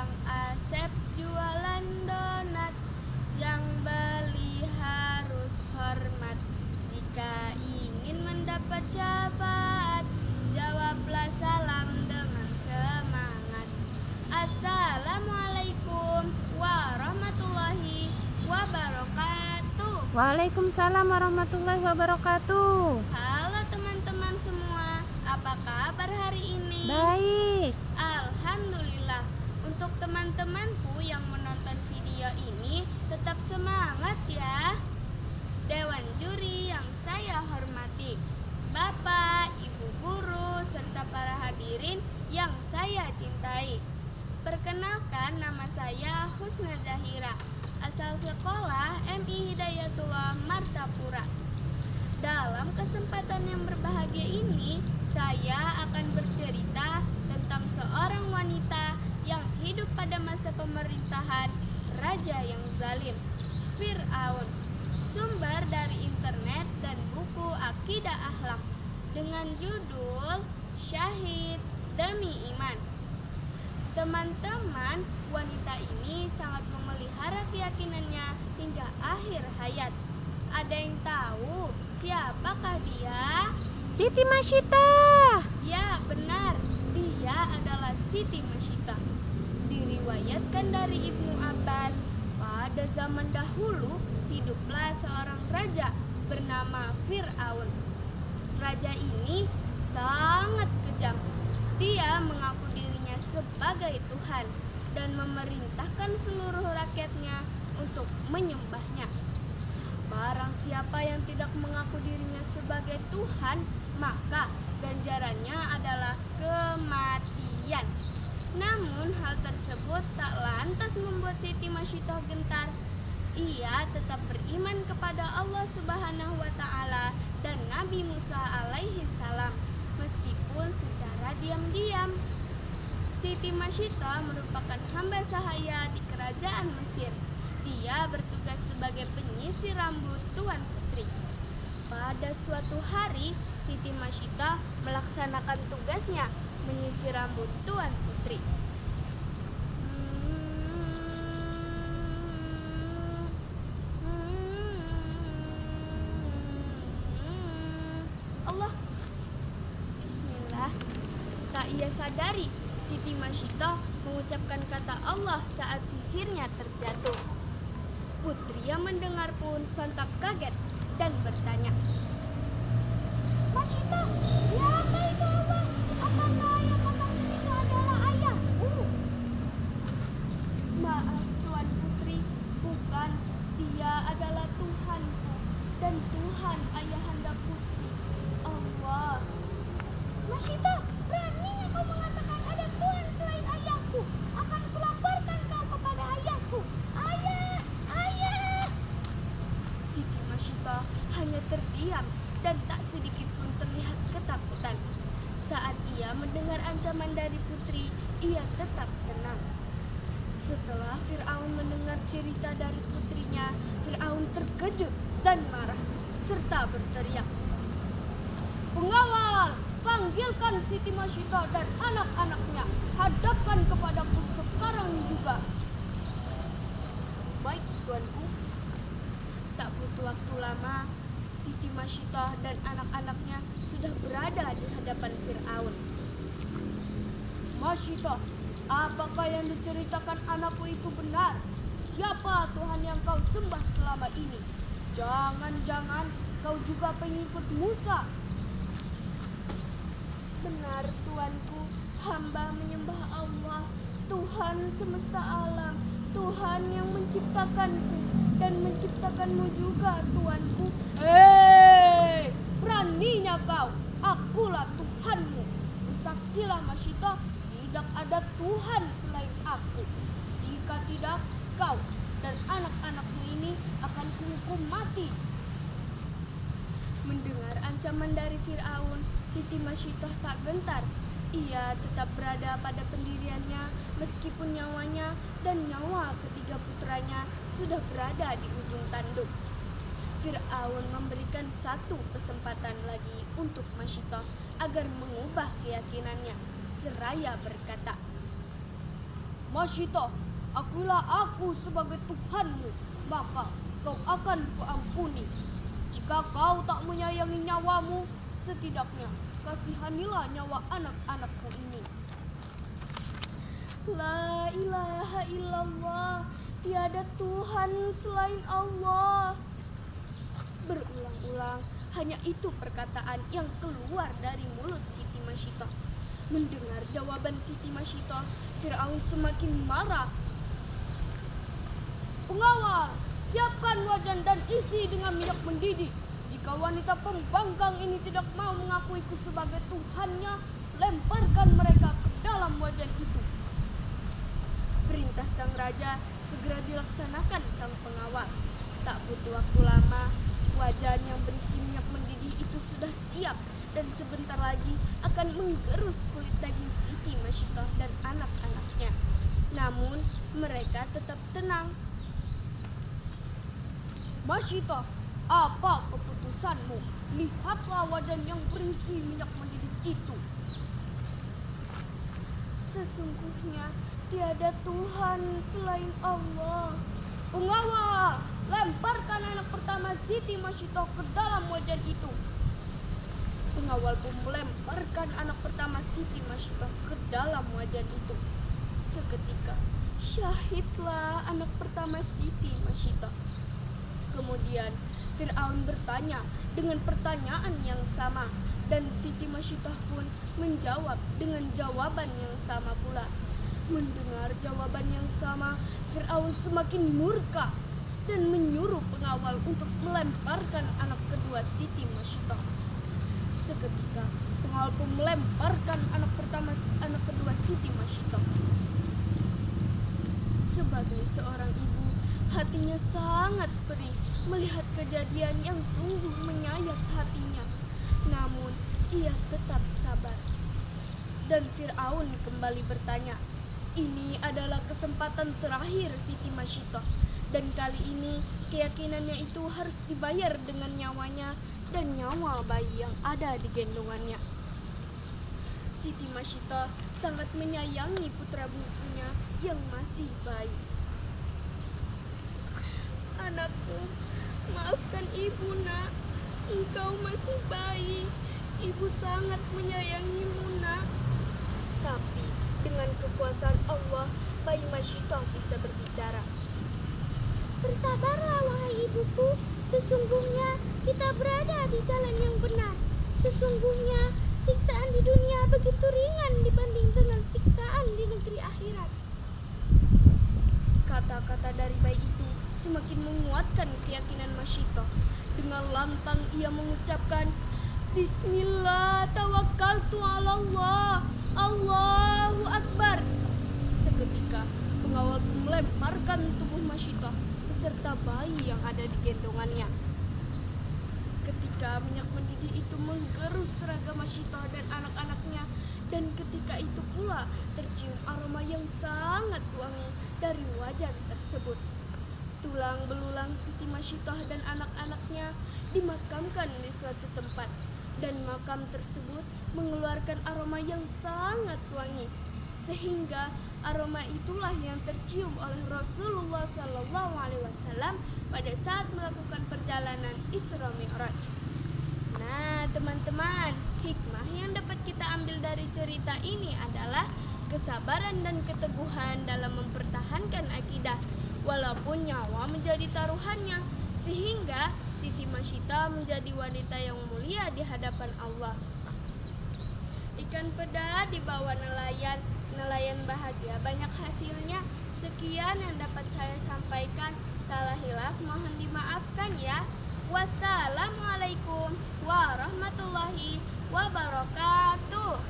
Kang Asep jualan donat, yang beli harus hormat. Jika ingin mendapat syafaat, jawablah salam dengan semangat. Assalamualaikum warahmatullahi wabarakatuh. Waalaikumsalam warahmatullahi wabarakatuh. Halo teman-teman semua, apa kabar hari ini? Baik. Alhamdulillah. Untuk teman-temanku yang menonton video ini, tetap semangat ya. Dewan juri yang saya hormati, Bapak, Ibu guru, serta para hadirin yang saya cintai. Perkenalkan, nama saya Husna Zahira, asal sekolah MI Hidayatullah Martapura. Dalam kesempatan yang berbahagia ini, saya akan bercerita tentang seorang wanita yang hidup pada masa pemerintahan raja yang zalim, Fir'aun. Sumber dari internet dan buku Akidah Akhlak dengan judul Syahid Demi Iman. Teman-teman, wanita ini sangat memelihara keyakinannya hingga akhir hayat. Ada yang tahu siapakah dia? Siti Masyiah. Ya, benar. Dia adalah Siti Masyiah. Diriwayatkan dari Ibnu Abbas, pada zaman dahulu hiduplah seorang raja bernama Fir'aun. Raja ini sangat kejam. Dia mengaku dirinya sebagai Tuhan dan memerintahkan seluruh rakyatnya untuk menyembahnya. Barang siapa yang tidak mengaku dirinya sebagai Tuhan, maka ganjarannya adalah kematian. Namun hal tersebut tak lantas membuat Siti Masyiah gentar. Ia tetap beriman kepada Allah Subhanahu wa Ta'ala dan Nabi Musa alaihi salam, meskipun secara diam-diam. Siti Masyiah merupakan hamba sahaya di kerajaan Mesir. Dia bertugas sebagai penyisir rambut Tuan Putri. Pada suatu hari, Siti Masyiah melaksanakan tugasnya menyisir rambut Tuan Putri. Allah, Bismillah. Tak ia sadari, Siti Masyiah mengucapkan kata Allah saat sisirnya terjatuh. Putri yang mendengar pun sontak kaget dan bertanya, Masyiah, siapa itu Allah? Apakah yang maksud itu adalah ayahku? Maaf Tuan Putri, bukan. Dia adalah Tuhanku dan Tuhan ayahanda Putri, Allah. Masyiah, beraninya kau mengatakan ada Tuhan selain ayahku? Akan kulaporkan kau kepada ayahku. Ayah, ayah. Siti Masyiah hanya terdiam dan tak sedikit pun terlihat ketakutan. Saat ia mendengar ancaman dari putri, ia tetap tenang. Setelah Fir'aun mendengar cerita dari putrinya, Fir'aun terkejut dan marah serta berteriak, Pengawal, panggilkan Siti Masyiah dan anak-anaknya. Hadapkan kepadaku sekarang juga. Baik, tuanku. Tak butuh waktu lama, Siti Masyiah dan anak-anaknya sudah berada di hadapan Fir'aun. Masyiah, apakah yang diceritakan anakku itu benar? Siapa Tuhan yang kau sembah selama ini? Jangan-jangan kau juga pengikut Musa? Benar tuanku, hamba menyembah Allah, Tuhan semesta alam, Tuhan yang menciptakanku dan menciptakanmu juga tuanku. Hei, beraninya kau, akulah Tuhanmu. Bersaksilah Masyiah, tidak ada Tuhan selain aku. Jika tidak, kau dan anak-anakmu ini akan kuhukum mati. Mendengar ancaman dari Fir'aun, Siti Masyiah tak gentar. Ia tetap berada pada pendiriannya meskipun nyawanya dan nyawa ketiga putranya sudah berada di ujung tanduk. Fir'aun memberikan satu kesempatan lagi untuk Masyiah agar mengubah keyakinannya, seraya berkata, Masyitah, akulah aku sebagai Tuhanmu, maka kau akan kuampuni. Jika kau tak menyayangi nyawamu, setidaknya kasihanilah nyawa anak-anakku ini. La ilaha illallah, tiada Tuhan selain Allah. Berulang-ulang, hanya itu perkataan yang keluar dari mulut Siti Masyitah. Mendengar jawaban Siti Masyitah, Fir'aun semakin marah. Pengawal, siapkan wajan dan isi dengan minyak mendidih. Jika wanita pembangkang ini tidak mau mengakuiku sebagai Tuhannya, lemparkan mereka ke dalam wajan itu. Perintah sang raja segera dilaksanakan sang pengawal. Tak butuh waktu lama, wajan yang berisi minyak mendidih itu sudah siap dan sebentar lagi akan menggerus kulit daging Siti Masyitah dan anak-anaknya. Namun mereka tetap tenang. Masyitah, apa keputusanmu? Lihatlah wajan yang berisi minyak mendidih itu. Sesungguhnya tiada Tuhan selain Allah. Pengawal, lemparkan anak pertama Siti Masyitah ke dalam wajan itu. Pengawal pun melemparkan anak pertama Siti Masyitah ke dalam wajan itu. Seketika syahidlah anak pertama Siti Masyitah. Kemudian Fir'aun bertanya dengan pertanyaan yang sama, dan Siti Masyitah pun menjawab dengan jawaban yang sama pula. Mendengar jawaban yang sama, Fir'aun semakin murka dan menyuruh pengawal untuk melemparkan anak kedua Siti Masyitah. Seketika pengawal pun melemparkan anak kedua Siti Masyitah. Sebagai seorang ibu, hatinya sangat perih melihat kejadian yang sungguh menyayat hatinya. Namun ia tetap sabar. Dan Fir'aun kembali bertanya, ini adalah kesempatan terakhir Siti Masyitah, dan kali ini keyakinannya itu harus dibayar dengan nyawanya dan nyawa bayi yang ada di gendongannya. Siti Masyitah sangat menyayangi putra bungsunya yang masih bayi. Anakku, maafkan ibu nak, engkau masih bayi. Ibu sangat menyayangimu nak. Tapi dengan kekuasaan Allah, bayi Masyitah bisa berbicara. Bersabarlah wahai ibuku, sesungguhnya kita berada di jalan yang benar. Sesungguhnya siksaan di dunia begitu ringan dibanding dengan siksaan di negeri akhirat. Kata-kata dari bayi itu semakin menguatkan keyakinan Masyitah. Dengan lantang ia mengucapkan, Bismillah tawakkaltu ala Allah, Allahu Akbar. Seketika pengawal melemparkan tubuh Masyitah beserta bayi yang ada di gendongannya. Ketika minyak mendidih itu menggerus seragam Masyitah dan anak-anaknya, dan ketika itu pula tercium aroma yang sangat wangi dari wajan tersebut. Tulang belulang Siti Masyitah dan anak-anaknya dimakamkan di suatu tempat, dan makam tersebut mengeluarkan aroma yang sangat wangi, sehingga aroma itulah yang tercium oleh Rasulullah SAW pada saat melakukan perjalanan Isra Mi'raj. Nah, teman-teman, hikmah yang dapat kita ambil dari cerita ini adalah kesabaran dan keteguhan dalam mempertahankan akidah, walaupun nyawa menjadi taruhannya, sehingga Siti Masyitah menjadi wanita yang mulia di hadapan Allah. Ikan peda di bawah nelayan, nelayan bahagia banyak hasilnya. Sekian yang dapat saya sampaikan. Salah hilaf mohon dimaafkan ya. Wassalamualaikum warahmatullahi wabarakatuh.